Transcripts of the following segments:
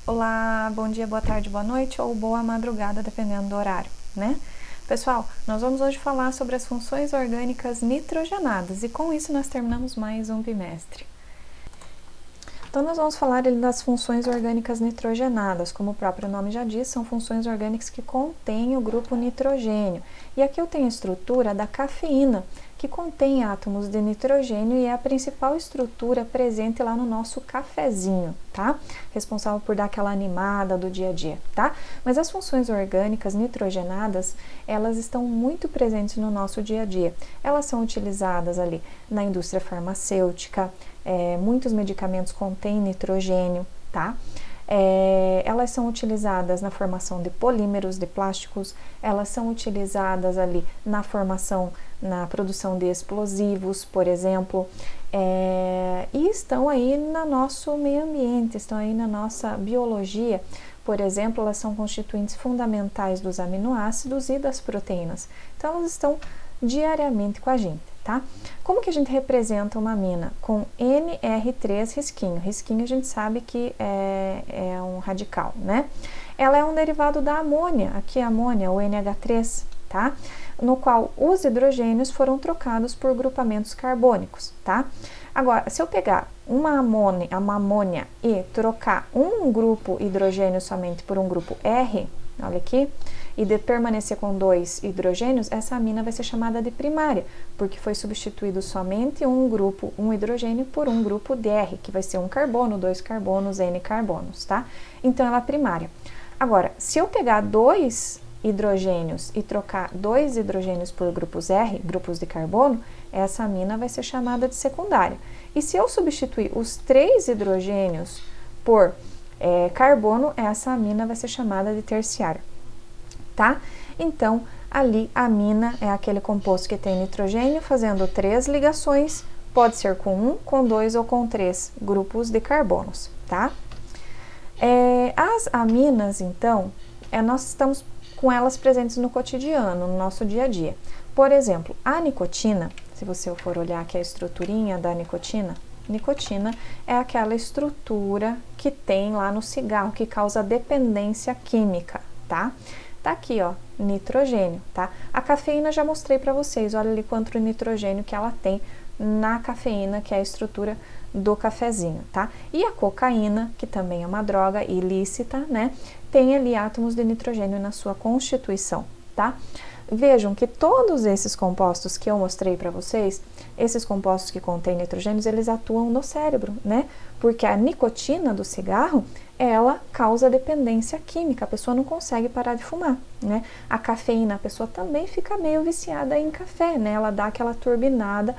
Olá, bom dia, boa tarde, boa noite ou boa madrugada, dependendo do horário, né? Pessoal, nós vamos hoje falar sobre as funções orgânicas nitrogenadas e com isso nós terminamos mais um bimestre. Então nós vamos falar das funções orgânicas nitrogenadas, como o próprio nome já diz, são funções orgânicas que contêm o grupo nitrogênio. E aqui eu tenho a estrutura da cafeína, que contém átomos de nitrogênio e é a principal estrutura presente lá no nosso cafezinho, tá? Responsável por dar aquela animada do dia a dia, tá? Mas as funções orgânicas nitrogenadas, elas estão muito presentes no nosso dia a dia. Elas são utilizadas ali na indústria farmacêutica, muitos medicamentos contêm nitrogênio, tá? Elas são utilizadas na formação de polímeros, de plásticos, elas são utilizadas ali na formação, na produção de explosivos, por exemplo, e estão aí no nosso meio ambiente, estão aí na nossa biologia. Por exemplo, elas são constituintes fundamentais dos aminoácidos e das proteínas. Então, elas estão diariamente com a gente, tá? Como que a gente representa uma amina? Com NR3 risquinho. Risquinho a gente sabe que é um radical, né? Ela é um derivado da amônia, aqui a amônia, o NH3, tá? No qual os hidrogênios foram trocados por grupamentos carbônicos, tá? Agora, se eu pegar uma amônia e trocar um grupo hidrogênio somente por um grupo R, olha aqui, e de permanecer com dois hidrogênios, essa amina vai ser chamada de primária, porque foi substituído somente um hidrogênio por um grupo de R, que vai ser um carbono, dois carbonos, N carbonos, tá? Então, ela é primária. Agora, se eu pegar dois hidrogênios e trocar dois hidrogênios por grupos R, grupos de carbono, essa amina vai ser chamada de secundária. E se eu substituir os três hidrogênios por carbono, essa amina vai ser chamada de terciária, tá? Então, ali a amina é aquele composto que tem nitrogênio fazendo 3 ligações, pode ser com 1, com 2 ou com 3 grupos de carbonos, tá? As aminas, então, nós estamos com elas presentes no cotidiano, no nosso dia a dia. Por exemplo, a nicotina, se você for olhar aqui a estruturinha da nicotina é aquela estrutura que tem lá no cigarro, que causa dependência química, tá? Tá aqui, ó, nitrogênio, tá? A cafeína já mostrei para vocês, olha ali quanto nitrogênio que ela tem na cafeína, que é a estrutura do cafezinho, tá? E a cocaína, que também é uma droga ilícita, né? Tem ali átomos de nitrogênio na sua constituição, tá? Vejam que todos esses compostos que eu mostrei para vocês, esses compostos que contêm nitrogênios, eles atuam no cérebro, né? Porque a nicotina do cigarro, ela causa dependência química, a pessoa não consegue parar de fumar, né? A cafeína, a pessoa também fica meio viciada em café, né? Ela dá aquela turbinada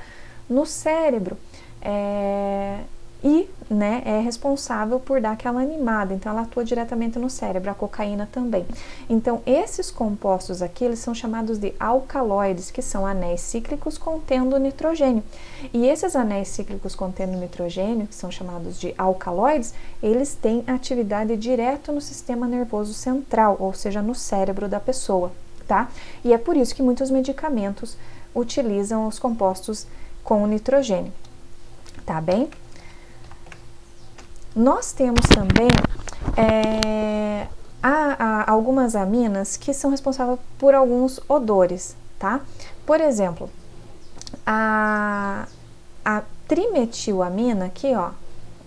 no cérebro. Né, é responsável por dar aquela animada, então ela atua diretamente no cérebro, a cocaína também. Então, esses compostos aqui, eles são chamados de alcaloides, que são anéis cíclicos contendo nitrogênio. E esses anéis cíclicos contendo nitrogênio, que são chamados de alcaloides, eles têm atividade direto no sistema nervoso central, ou seja, no cérebro da pessoa, tá? E é por isso que muitos medicamentos utilizam os compostos com nitrogênio, tá bem? Nós temos também algumas aminas que são responsáveis por alguns odores, tá? Por exemplo, a trimetilamina aqui, ó,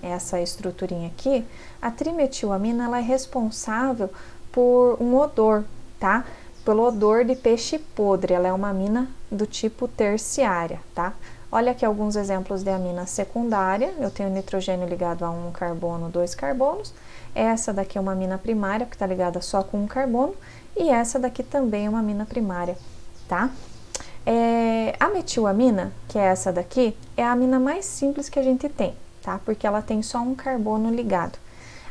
essa estruturinha aqui, a trimetilamina, ela é responsável por um odor, tá? Pelo odor de peixe podre, ela é uma amina do tipo terciária, tá? Olha aqui alguns exemplos de amina secundária, eu tenho nitrogênio ligado a um carbono, 2 carbonos, essa daqui é uma amina primária, que está ligada só com um carbono, e essa daqui também é uma amina primária, tá? A metilamina, que é essa daqui, é a amina mais simples que a gente tem, tá? Porque ela tem só um carbono ligado.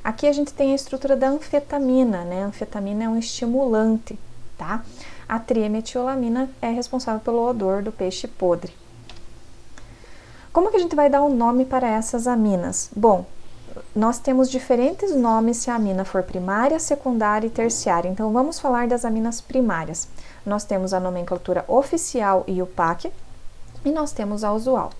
Aqui a gente tem a estrutura da anfetamina, né? A anfetamina é um estimulante, tá? A triemetilamina é responsável pelo odor do peixe podre. Como que a gente vai dar um nome para essas aminas? Bom, nós temos diferentes nomes se a amina for primária, secundária e terciária. Então, vamos falar das aminas primárias. Nós temos a nomenclatura oficial IUPAC e nós temos a usual.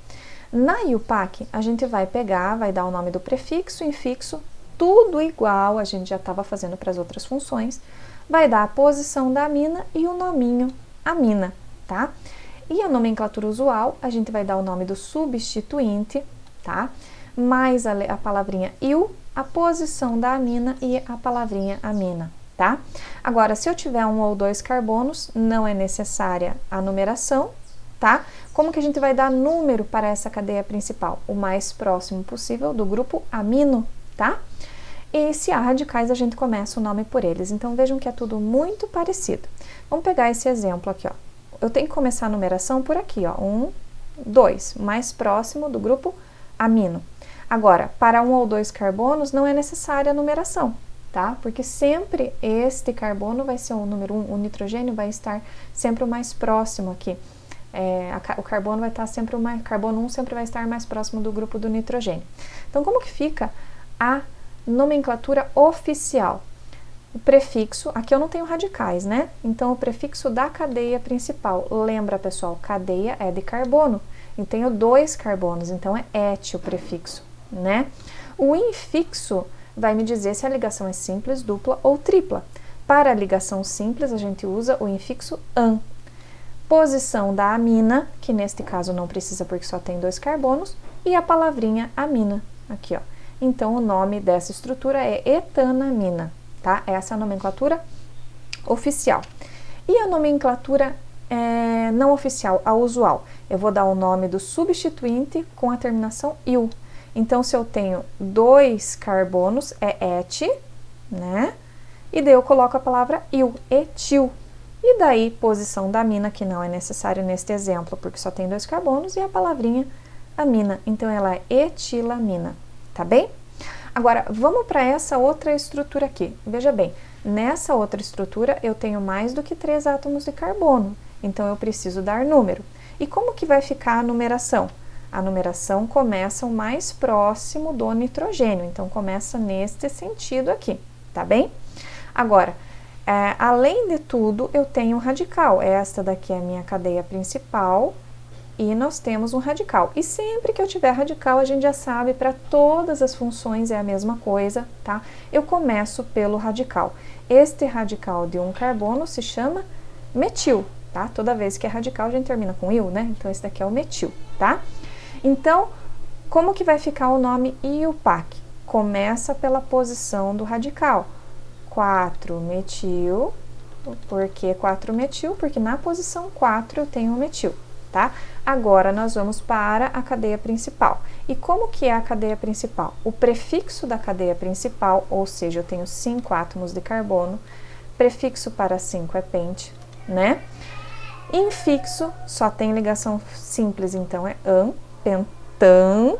Na IUPAC, a gente vai pegar, vai dar o nome do prefixo, infixo, tudo igual, a gente já estava fazendo para as outras funções, vai dar a posição da amina e o nominho amina, tá? E a nomenclatura usual, a gente vai dar o nome do substituinte, tá? Mais a palavrinha il, a posição da amina e a palavrinha amina, tá? Agora, se eu tiver um ou dois carbonos, não é necessária a numeração, tá? Como que a gente vai dar número para essa cadeia principal? O mais próximo possível do grupo amino, tá? E se há radicais, a gente começa o nome por eles. Então, vejam que é tudo muito parecido. Vamos pegar esse exemplo aqui, ó. Eu tenho que começar a numeração por aqui, ó. 1, 2, mais próximo do grupo amino. Agora, para um ou dois carbonos, não é necessária a numeração, tá? Porque sempre este carbono vai ser o número 1, o nitrogênio vai estar sempre o mais próximo aqui. O carbono vai estar sempre carbono 1 sempre vai estar mais próximo do grupo do nitrogênio. Então, como que fica a nomenclatura oficial? O prefixo, aqui eu não tenho radicais, né? Então, o prefixo da cadeia principal. Lembra, pessoal, cadeia é de carbono. Eu tenho 2 carbonos, então é et o prefixo, né? O infixo vai me dizer se a ligação é simples, dupla ou tripla. Para a ligação simples, a gente usa o infixo an. Posição da amina, que neste caso não precisa porque só tem 2 carbonos, e a palavrinha amina, aqui, ó. Então, o nome dessa estrutura é etanamina, tá? Essa é a nomenclatura oficial. E a nomenclatura não oficial, a usual? Eu vou dar o nome do substituinte com a terminação il. Então, se eu tenho 2 carbonos, é et, né? E daí eu coloco a palavra il, etil. E daí, posição da amina, que não é necessário neste exemplo, porque só tem 2 carbonos, e a palavrinha amina. Então, ela é etilamina, tá bem? Agora, vamos para essa outra estrutura aqui. Veja bem, nessa outra estrutura, eu tenho mais do que 3 átomos de carbono. Então, eu preciso dar número. E como que vai ficar a numeração? A numeração começa o mais próximo do nitrogênio. Então, começa neste sentido aqui, tá bem? Agora, além de tudo, eu tenho um radical. Esta daqui é a minha cadeia principal e nós temos um radical. E sempre que eu tiver radical, a gente já sabe, para todas as funções é a mesma coisa, tá? Eu começo pelo radical. Este radical de um carbono se chama metil, tá? Toda vez que é radical, a gente termina com il, né? Então, esse daqui é o metil, tá? Então, como que vai ficar o nome IUPAC? Começa pela posição do radical. 4-metil, por que 4-metil? Porque na posição 4 eu tenho o metil, tá? Agora, nós vamos para a cadeia principal. E como que é a cadeia principal? O prefixo da cadeia principal, ou seja, eu tenho 5 átomos de carbono, prefixo para 5 é pente, né? Infixo, só tem ligação simples, então é an, pentan,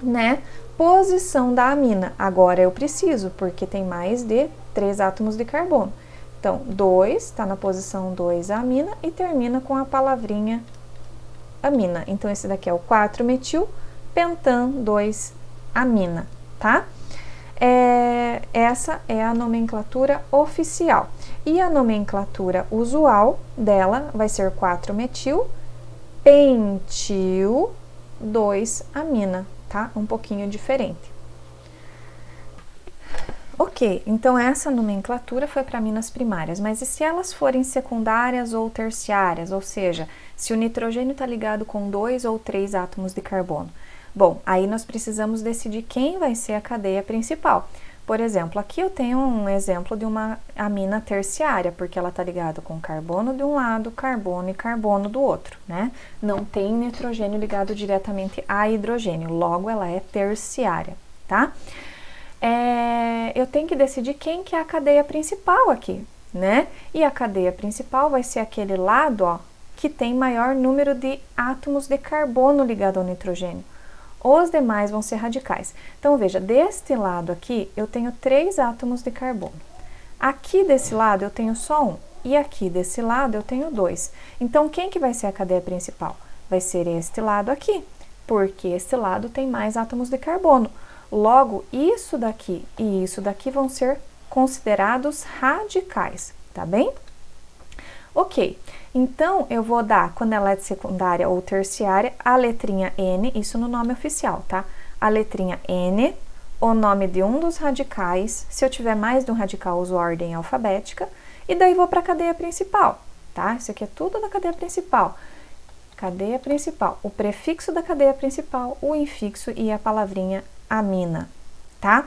né? Posição da amina, agora eu preciso, porque tem mais de 3 átomos de carbono. Então, 2, está na posição 2 a amina e termina com a palavrinha amina. Então, esse daqui é o 4-metil, pentan 2-amina, tá? Essa é a nomenclatura oficial. E a nomenclatura usual dela vai ser 4-metil, pentil, 2-amina, tá? Um pouquinho diferente. Ok, então essa nomenclatura foi para aminas primárias, mas e se elas forem secundárias ou terciárias, ou seja, se o nitrogênio está ligado com 2 ou 3 átomos de carbono? Bom, aí nós precisamos decidir quem vai ser a cadeia principal. Por exemplo, aqui eu tenho um exemplo de uma amina terciária, porque ela está ligada com carbono de um lado, carbono e carbono do outro, né? Não tem nitrogênio ligado diretamente a hidrogênio, logo ela é terciária, tá? Eu tenho que decidir quem que é a cadeia principal aqui, né? E a cadeia principal vai ser aquele lado, ó, que tem maior número de átomos de carbono ligado ao nitrogênio. Os demais vão ser radicais. Então, veja, deste lado aqui, eu tenho 3 átomos de carbono. Aqui desse lado, eu tenho só 1. E aqui desse lado, eu tenho 2. Então, quem que vai ser a cadeia principal? Vai ser este lado aqui, porque este lado tem mais átomos de carbono. Logo, isso daqui e isso daqui vão ser considerados radicais, tá bem? Ok, então eu vou dar, quando ela é de secundária ou terciária, a letrinha N, isso no nome oficial, tá? A letrinha N, o nome de um dos radicais. Se eu tiver mais de um radical, uso ordem alfabética. E daí vou para a cadeia principal, tá? Isso aqui é tudo da cadeia principal. Cadeia principal, o prefixo da cadeia principal, o infixo e a palavrinha amina, tá?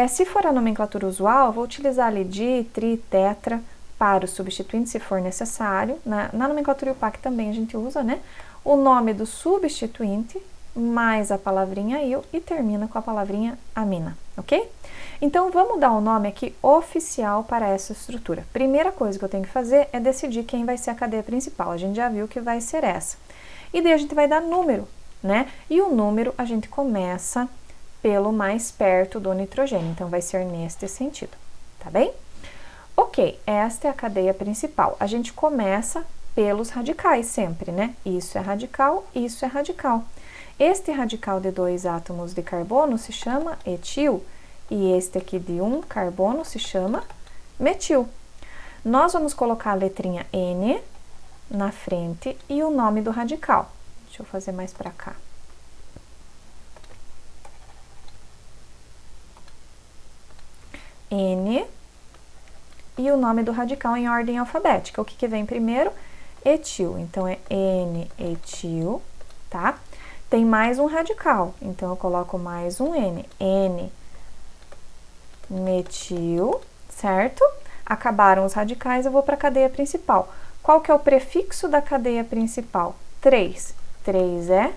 Se for a nomenclatura usual, vou utilizar ali di, tri, tetra para o substituinte, se for necessário. Na nomenclatura UPAC também a gente usa, né? O nome do substituinte, mais a palavrinha il e termina com a palavrinha amina, ok? Então, vamos dar o nome aqui oficial para essa estrutura. Primeira coisa que eu tenho que fazer é decidir quem vai ser a cadeia principal. A gente já viu que vai ser essa. E daí a gente vai dar número, né? E o número a gente começa pelo mais perto do nitrogênio. Então, vai ser neste sentido, tá bem? Ok, esta é a cadeia principal. A gente começa pelos radicais sempre, né? Isso é radical, isso é radical. Este radical de 2 átomos de carbono se chama etil e este aqui de 1 carbono se chama metil. Nós vamos colocar a letrinha N na frente e o nome do radical. Deixa eu fazer mais para cá. N e o nome do radical em ordem alfabética. O que vem primeiro? Etil. Então, é N-etil, tá? Tem mais um radical, então eu coloco mais um N. N-metil, certo? Acabaram os radicais, eu vou para a cadeia principal. Qual que é o prefixo da cadeia principal? 3. 3 é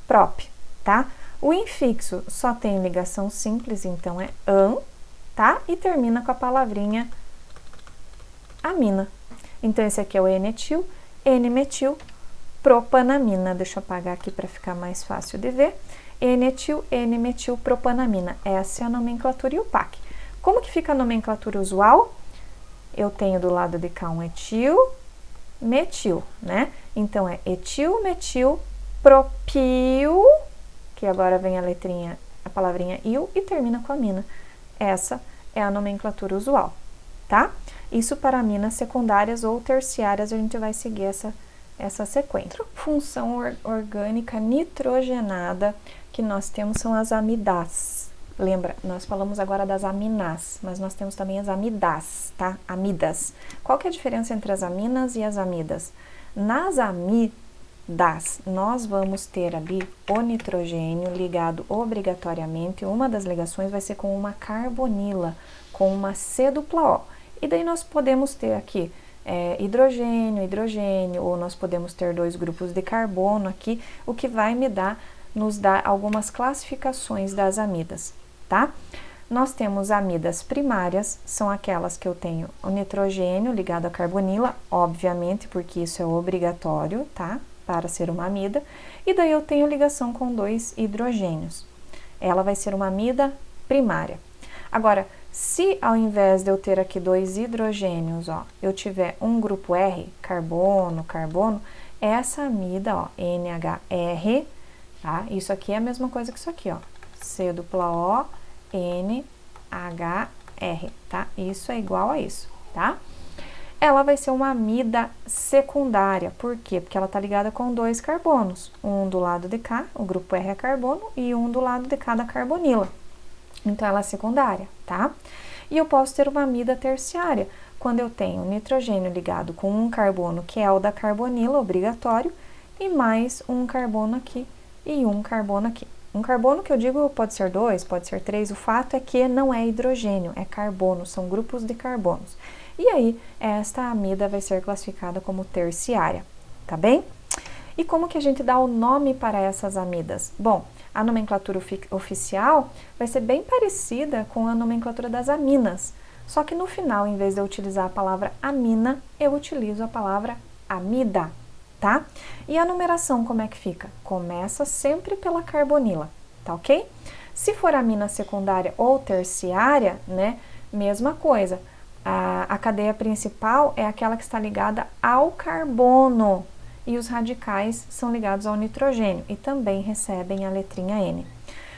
prop, tá? O infixo só tem ligação simples, então é an, tá? E termina com a palavrinha amina. Então, esse aqui é o N-etil, N-metil, propanamina. Deixa eu apagar aqui para ficar mais fácil de ver. N-etil, N-metil, propanamina. Essa é a nomenclatura IUPAC. Como que fica a nomenclatura usual? Eu tenho do lado de cá um etil, metil, né? Então, é etil, metil, propil, que agora vem a letrinha, a palavrinha il, e termina com amina. Essa é a nomenclatura usual, tá? Isso para aminas secundárias ou terciárias, a gente vai seguir essa sequência. Função orgânica nitrogenada que nós temos são as amidas. Lembra, nós falamos agora das aminas, mas nós temos também as amidas, tá? Amidas. Qual que é a diferença entre as aminas e as amidas? Nas amidas, nós vamos ter ali o nitrogênio ligado obrigatoriamente, uma das ligações vai ser com uma carbonila, com uma C dupla O. E daí nós podemos ter aqui hidrogênio, hidrogênio, ou nós podemos ter 2 grupos de carbono aqui, o que vai nos dar algumas classificações das amidas, tá? Nós temos amidas primárias, são aquelas que eu tenho o nitrogênio ligado à carbonila, obviamente, porque isso é obrigatório, tá? Para ser uma amida, e daí eu tenho ligação com 2 hidrogênios. Ela vai ser uma amida primária. Agora, se ao invés de eu ter aqui 2 hidrogênios, ó, eu tiver um grupo R, carbono, carbono, essa amida, ó, NHR, tá? Isso aqui é a mesma coisa que isso aqui, ó, C dupla O, NHR, tá? Isso é igual a isso, tá? Ela vai ser uma amida secundária, por quê? Porque ela tá ligada com 2 carbonos, um do lado de cá, o grupo R é carbono, e um do lado de cá da carbonila. Então, ela é secundária, tá? E eu posso ter uma amida terciária, quando eu tenho nitrogênio ligado com um carbono, que é o da carbonila, obrigatório, e mais um carbono aqui e um carbono aqui. Um carbono que eu digo pode ser 2, pode ser 3, o fato é que não é hidrogênio, é carbono, são grupos de carbonos. E aí, esta amida vai ser classificada como terciária, tá bem? E como que a gente dá o nome para essas amidas? Bom, a nomenclatura oficial vai ser bem parecida com a nomenclatura das aminas, só que no final, em vez de eu utilizar a palavra amina, eu utilizo a palavra amida, tá? E a numeração como é que fica? Começa sempre pela carbonila, tá ok? Se for amina secundária ou terciária, né, mesma coisa. A cadeia principal é aquela que está ligada ao carbono, e os radicais são ligados ao nitrogênio e também recebem a letrinha N.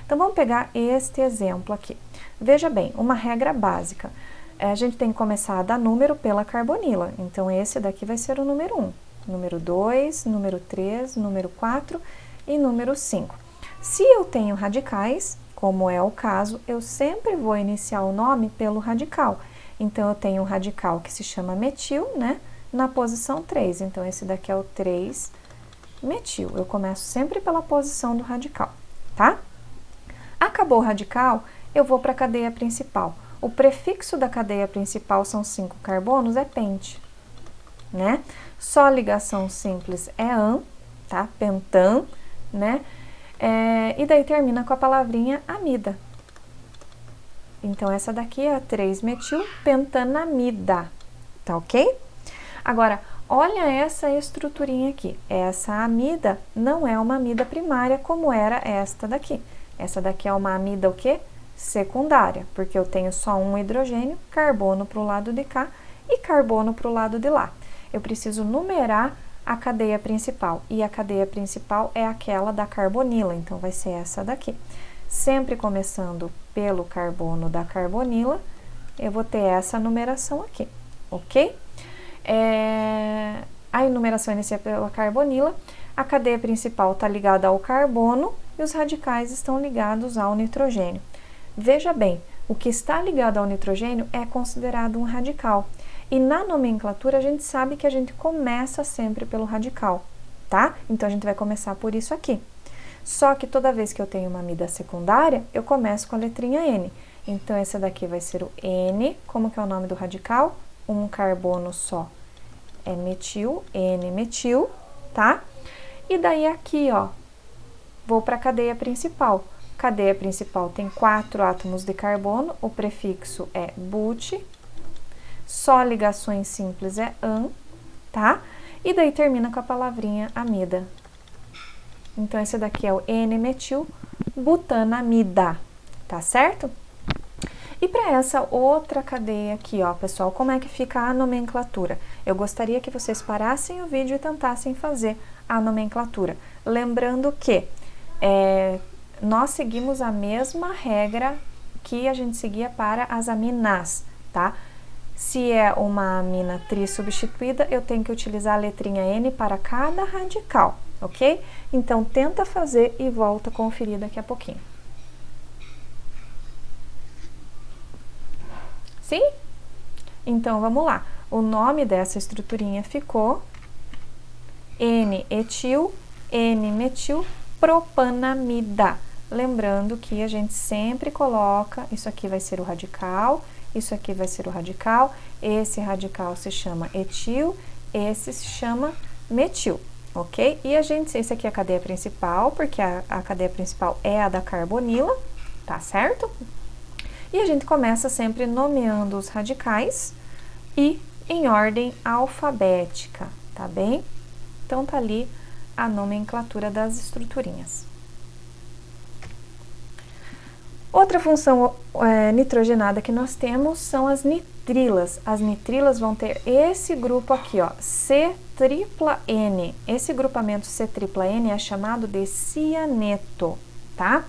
Então, vamos pegar este exemplo aqui. Veja bem, uma regra básica. A gente tem que começar a dar número pela carbonila. Então, esse daqui vai ser o número 1, número 2, número 3, número 4 e número 5. Se eu tenho radicais, como é o caso, eu sempre vou iniciar o nome pelo radical. Então, eu tenho um radical que se chama metil, né? Na posição 3. Então, esse daqui é o 3-metil. Eu começo sempre pela posição do radical, tá? Acabou o radical, eu vou para a cadeia principal. O prefixo da cadeia principal são 5 carbonos, é pente, né? Só ligação simples é an, tá? Pentan, né? E daí termina com a palavrinha amida. Então, essa daqui é a 3-metil-pentanamida, tá ok? Agora, olha essa estruturinha aqui. Essa amida não é uma amida primária como era esta daqui. Essa daqui é uma amida o quê? Secundária, porque eu tenho só um hidrogênio, carbono para o lado de cá e carbono para o lado de lá. Eu preciso numerar a cadeia principal, e a cadeia principal é aquela da carbonila, então vai ser essa daqui. Sempre começando pelo carbono da carbonila, eu vou ter essa numeração aqui, ok? A numeração inicia pela carbonila, a cadeia principal está ligada ao carbono e os radicais estão ligados ao nitrogênio. Veja bem, o que está ligado ao nitrogênio é considerado um radical. E na nomenclatura a gente sabe que a gente começa sempre pelo radical, tá? Então a gente vai começar por isso aqui. Só que toda vez que eu tenho uma amida secundária, eu começo com a letrinha N. Então esse daqui vai ser o N, como que é o nome do radical? Um carbono só é metil, N-metil, tá? E daí aqui, ó, vou para a cadeia principal. Cadeia principal tem 4 átomos de carbono, o prefixo é but, só ligações simples é an, tá? E daí termina com a palavrinha amida. Então, esse daqui é o N-metil-butanamida, tá certo? E para essa outra cadeia aqui, ó, pessoal, como é que fica a nomenclatura? Eu gostaria que vocês parassem o vídeo e tentassem fazer a nomenclatura. Lembrando que nós seguimos a mesma regra que a gente seguia para as aminas, tá? Se é uma amina trissubstituída, eu tenho que utilizar a letrinha N para cada radical, ok? Então, tenta fazer e volta a conferir daqui a pouquinho. Sim? Então, vamos lá. O nome dessa estruturinha ficou N-etil, N-metil, propanamida. Lembrando que a gente sempre coloca, isso aqui vai ser o radical, isso aqui vai ser o radical, esse radical se chama etil, esse se chama metil, ok? E esse aqui é a cadeia principal, porque a cadeia principal é a da carbonila, tá certo? E a gente começa sempre nomeando os radicais e em ordem alfabética, tá bem? Então, tá ali a nomenclatura das estruturinhas. Outra função nitrogenada que nós temos são as nitrilas. As nitrilas vão ter esse grupo aqui, ó, C-tripla-N. Esse grupamento C-tripla-N é chamado de cianeto, tá?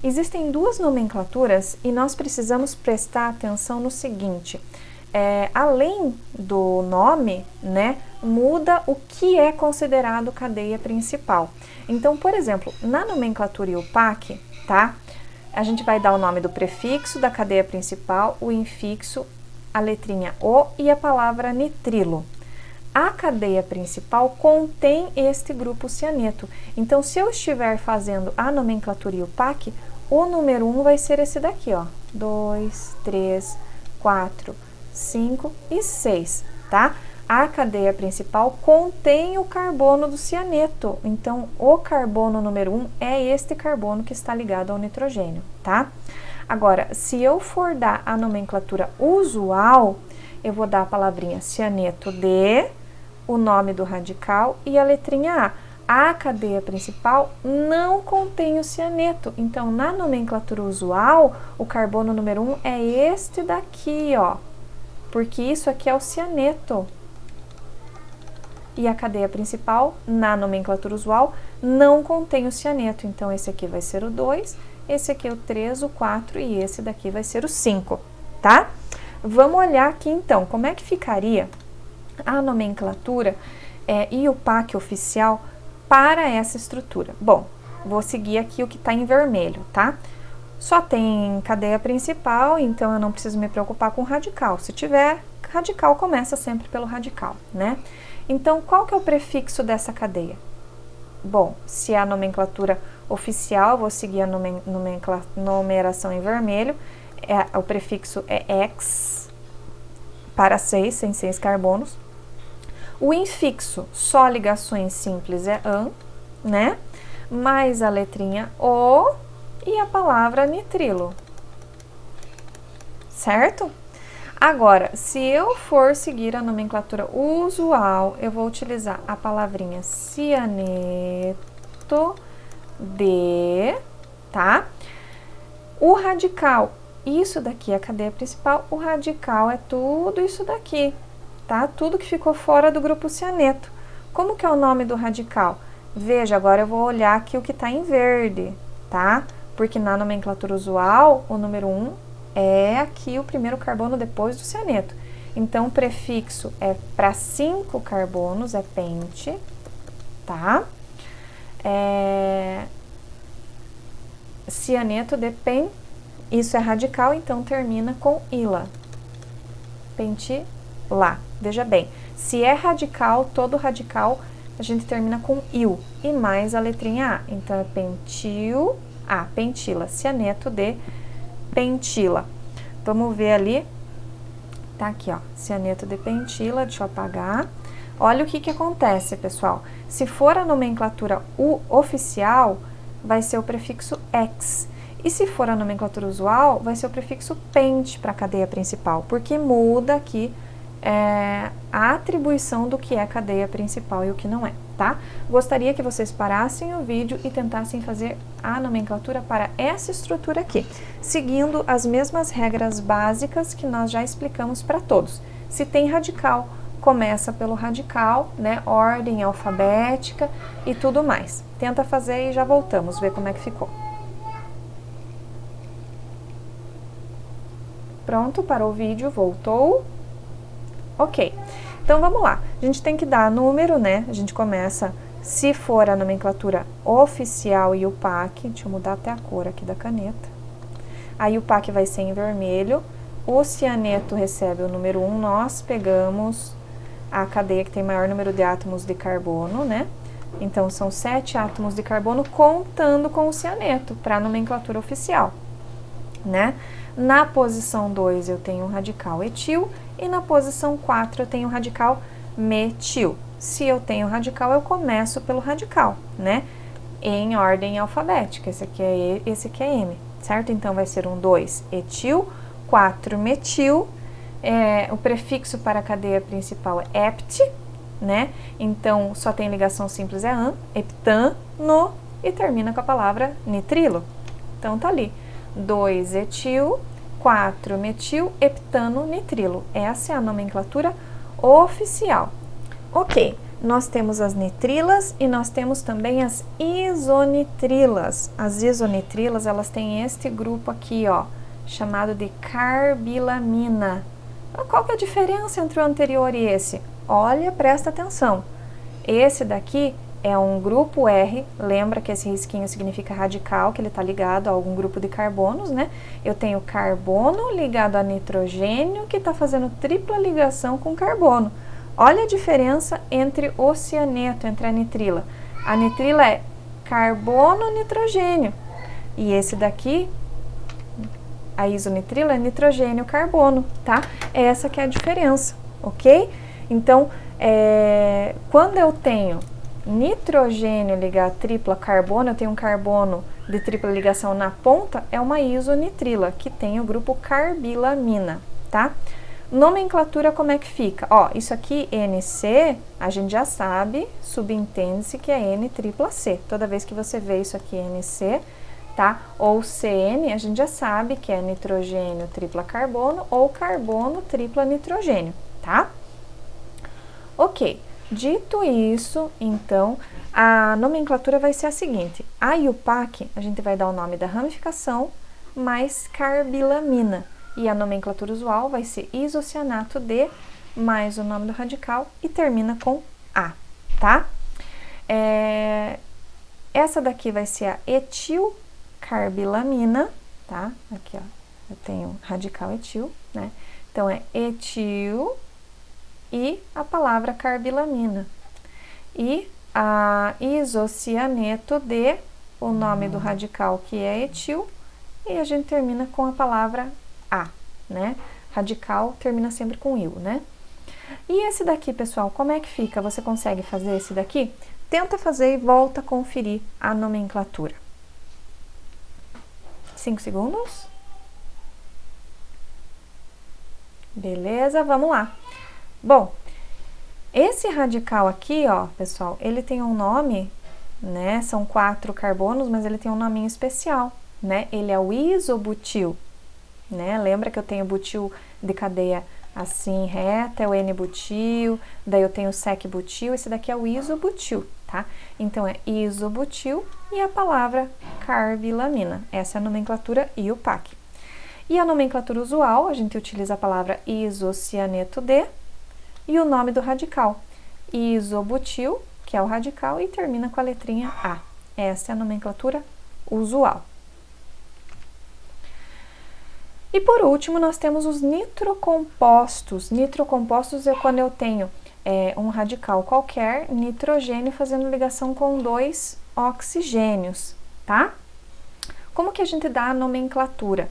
Existem duas nomenclaturas e nós precisamos prestar atenção no seguinte. Além do nome, né, muda o que é considerado cadeia principal. Então, por exemplo, na nomenclatura IUPAC, tá? A gente vai dar o nome do prefixo da cadeia principal, o infixo, a letrinha O e a palavra nitrilo. A cadeia principal contém este grupo cianeto. Então, se eu estiver fazendo a nomenclatura IUPAC, o número 1 vai ser esse daqui, ó. 2, 3, 4, 5 e 6, tá? A cadeia principal contém o carbono do cianeto. Então, o carbono número 1 é este carbono que está ligado ao nitrogênio, tá? Agora, se eu for dar a nomenclatura usual, eu vou dar a palavrinha cianeto de, o nome do radical e a letrinha A. A cadeia principal não contém o cianeto. Então, na nomenclatura usual, o carbono número 1 é este daqui, ó. Porque isso aqui é o cianeto. E a cadeia principal, na nomenclatura usual, não contém o cianeto. Então, esse aqui vai ser o 2, esse aqui é o 3, o 4 e esse daqui vai ser o 5, tá? Vamos olhar aqui, então, como é que ficaria a nomenclatura IUPAC oficial para essa estrutura. Bom, vou seguir aqui o que está em vermelho, tá? Só tem cadeia principal, então eu não preciso me preocupar com radical. Se tiver radical, começa sempre pelo radical, né? Então, qual que é o prefixo dessa cadeia? Bom, se é a nomenclatura oficial, vou seguir a numeração em vermelho. O prefixo é X para 6, sem 6 carbonos. O infixo, só ligações simples, é AN, né? Mais a letrinha O e a palavra nitrilo, certo? Agora, se eu for seguir a nomenclatura usual, eu vou utilizar a palavrinha cianeto de, tá? O radical, isso daqui é a cadeia principal, o radical é tudo isso daqui, tá? Tudo que ficou fora do grupo cianeto. Como que é o nome do radical? Veja, agora eu vou olhar aqui o que tá em verde, tá? Porque na nomenclatura usual, o número 1 é aqui o primeiro carbono depois do cianeto. Então, o prefixo é para 5 carbonos, é pente, tá? Cianeto de pen, isso é radical, então termina com ila. Pentila. Veja bem, se é radical, todo radical, a gente termina com il e mais a letrinha A. Então, é pentila, cianeto de pentila. Vamos ver ali, tá aqui, ó, cianeto de pentila, deixa eu apagar. Olha o que acontece, pessoal. Se for a nomenclatura oficial, vai ser o prefixo X. E se for a nomenclatura usual, vai ser o prefixo pente para a cadeia principal, porque muda aqui a atribuição do que é cadeia principal e o que não é, tá? Gostaria que vocês parassem o vídeo e tentassem fazer a nomenclatura para essa estrutura aqui, seguindo as mesmas regras básicas que nós já explicamos para todos. Se tem radical, começa pelo radical, né? Ordem alfabética e tudo mais. Tenta fazer e já voltamos, ver como é que ficou. Pronto, parou o vídeo, voltou. Ok, então vamos lá. A gente tem que dar número, né? A gente começa, se for a nomenclatura oficial e o PAC, deixa eu mudar até a cor aqui da caneta. Aí o PAC vai ser em vermelho, o cianeto recebe o número 1, nós pegamos a cadeia que tem maior número de átomos de carbono, né? Então, são 7 átomos de carbono contando com o cianeto, para a nomenclatura oficial, né? Na posição 2 eu tenho o radical etil e na posição 4 eu tenho o radical metil. Se eu tenho radical, eu começo pelo radical, né? Em ordem alfabética, esse aqui é M, certo? Então, vai ser um 2 etil, 4 metil, o prefixo para a cadeia principal é hept, né? Então, só tem ligação simples, é an, heptano, e termina com a palavra nitrilo. Então, tá ali. 2 etil, 4 metil, heptano, nitrilo. Essa é a nomenclatura oficial. Ok, nós temos as nitrilas e nós temos também as isonitrilas. As isonitrilas, elas têm este grupo aqui, ó, chamado de carbilamina. Qual que é a diferença entre o anterior e esse? Olha, presta atenção. Esse daqui é um grupo R, lembra que esse risquinho significa radical, que ele está ligado a algum grupo de carbonos, né? Eu tenho carbono ligado a nitrogênio, que está fazendo tripla ligação com carbono. Olha a diferença entre o cianeto, entre a nitrila. A nitrila é carbono-nitrogênio, e esse daqui, a isonitrila, é nitrogênio-carbono, tá? Essa que é a diferença, ok? Então, quando eu tenho nitrogênio ligado a tripla carbono, eu tenho um carbono de tripla ligação na ponta, é uma isonitrila, que tem o grupo carbilamina, tá? Nomenclatura, como é que fica? Ó, isso aqui, NC, a gente já sabe, subentende-se que é N tripla C. Toda vez que você vê isso aqui, NC, tá? Ou CN, a gente já sabe que é nitrogênio tripla carbono ou carbono tripla nitrogênio, tá? Ok. Dito isso, então, a nomenclatura vai ser a seguinte. A e o PAC, a gente vai dar o nome da ramificação mais carbilamina. E a nomenclatura usual vai ser isocianato de mais o nome do radical e termina com A, tá? Essa daqui vai ser a etilcarbilamina, tá? Aqui, ó, eu tenho radical etil, né? Então, é etil e a palavra carbilamina. E a isocianeto de, o nome do radical que é etil, e a gente termina com a palavra a, né? Radical termina sempre com il, né? E esse daqui, pessoal, como é que fica? Você consegue fazer esse daqui? Tenta fazer e volta a conferir a nomenclatura. 5 segundos. Beleza, vamos lá. Bom, esse radical aqui, ó, pessoal, ele tem um nome, né? São 4 carbonos, mas ele tem um nominho especial, né? Ele é o isobutil, né? Lembra que eu tenho butil de cadeia assim reta, é o N-butil, daí eu tenho o sec-butil, esse daqui é o isobutil, tá? Então é isobutil e a palavra carbilamina. Essa é a nomenclatura IUPAC. E a nomenclatura usual, a gente utiliza a palavra isocianeto de e o nome do radical, isobutil, que é o radical, e termina com a letrinha A. Essa é a nomenclatura usual. E por último, nós temos os nitrocompostos. Nitrocompostos é quando eu tenho um radical qualquer, nitrogênio, fazendo ligação com 2 oxigênios, tá? Como que a gente dá a nomenclatura?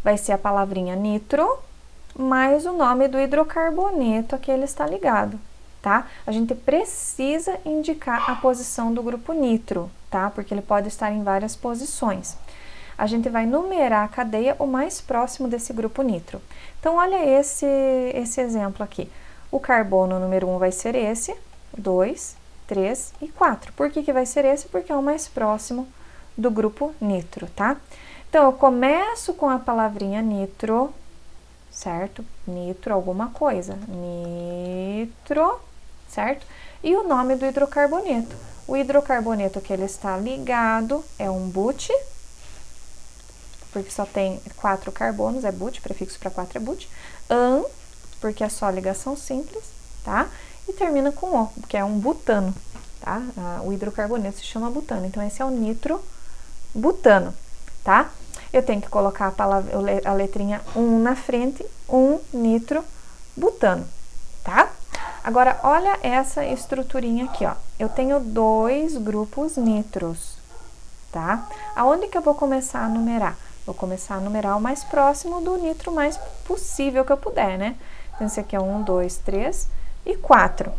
Vai ser a palavrinha nitro, mais o nome do hidrocarboneto a que ele está ligado, tá? A gente precisa indicar a posição do grupo nitro, tá? Porque ele pode estar em várias posições. A gente vai numerar a cadeia o mais próximo desse grupo nitro. Então, olha esse exemplo aqui. O carbono número 1 vai ser esse, 2, 3 e 4. Por que vai ser esse? Porque é o mais próximo do grupo nitro, tá? Então, eu começo com a palavrinha nitro, certo? Nitro alguma coisa. Nitro, certo? E o nome do hidrocarboneto. O hidrocarboneto que ele está ligado é um but, porque só tem 4 carbonos, é but, prefixo para 4 é but. An, porque é só ligação simples, tá? E termina com O, que é um butano, tá? O hidrocarboneto se chama butano, então esse é o nitrobutano, tá? Eu tenho que colocar a letrinha 1 na frente, nitrobutano, tá? Agora, olha essa estruturinha aqui, ó. Eu tenho 2 grupos nitros, tá? Aonde que eu vou começar a numerar? Vou começar a numerar o mais próximo do nitro mais possível que eu puder, né? Então, esse aqui é 1, 2, 3 e 4.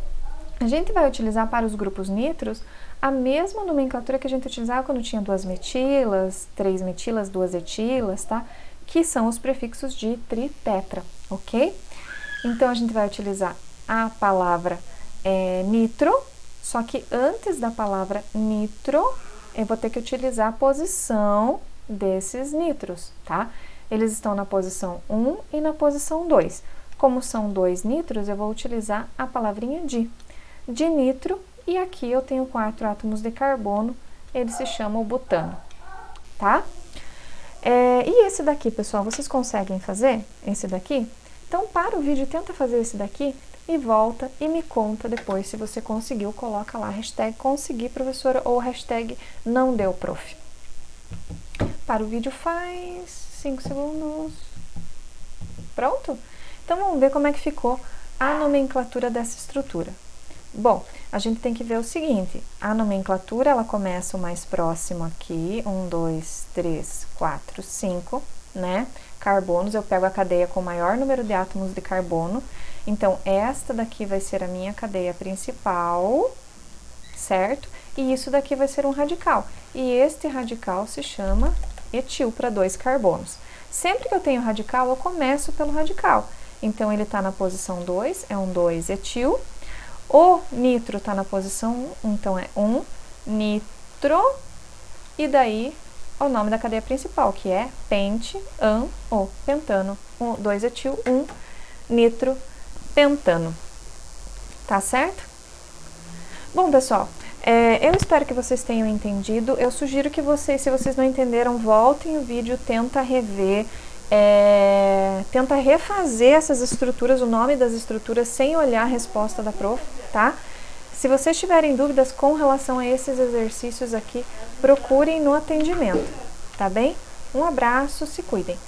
A gente vai utilizar para os grupos nitros a mesma nomenclatura que a gente utilizava quando tinha 2 metilas, 3 metilas, 2 etilas, tá? Que são os prefixos de tritetra, ok? Então, a gente vai utilizar a palavra nitro, só que antes da palavra nitro, eu vou ter que utilizar a posição desses nitros, tá? Eles estão na posição 1 e na posição 2. Como são 2 nitros, eu vou utilizar a palavrinha de nitro, e aqui eu tenho 4 átomos de carbono, ele se chama o butano, tá? E esse daqui, pessoal, vocês conseguem fazer esse daqui? Então, para o vídeo, tenta fazer esse daqui e volta e me conta depois se você conseguiu. Coloca lá hashtag consegui, professora, ou hashtag não deu, prof. Para o vídeo faz 5 segundos. Pronto? Então, vamos ver como é que ficou a nomenclatura dessa estrutura. Bom, a gente tem que ver o seguinte, a nomenclatura, ela começa o mais próximo aqui, 1, 2, 3, 4, 5, né? Carbonos, eu pego a cadeia com o maior número de átomos de carbono, então esta daqui vai ser a minha cadeia principal, certo? E isso daqui vai ser um radical, e este radical se chama etil para 2 carbonos. Sempre que eu tenho radical, eu começo pelo radical, então ele está na posição 2, é um 2 etil. O nitro está na posição 1, então é 1 nitro, e daí o nome da cadeia principal, que é pente-an-o, pentano, 2 etil, 1 nitro, pentano. Tá certo? Bom, pessoal, eu espero que vocês tenham entendido. Eu sugiro que vocês, se vocês não entenderam, voltem o vídeo, tenta rever, tenta refazer essas estruturas, o nome das estruturas, sem olhar a resposta da prof, tá? Se vocês tiverem dúvidas com relação a esses exercícios aqui, procurem no atendimento, tá bem? Um abraço, se cuidem!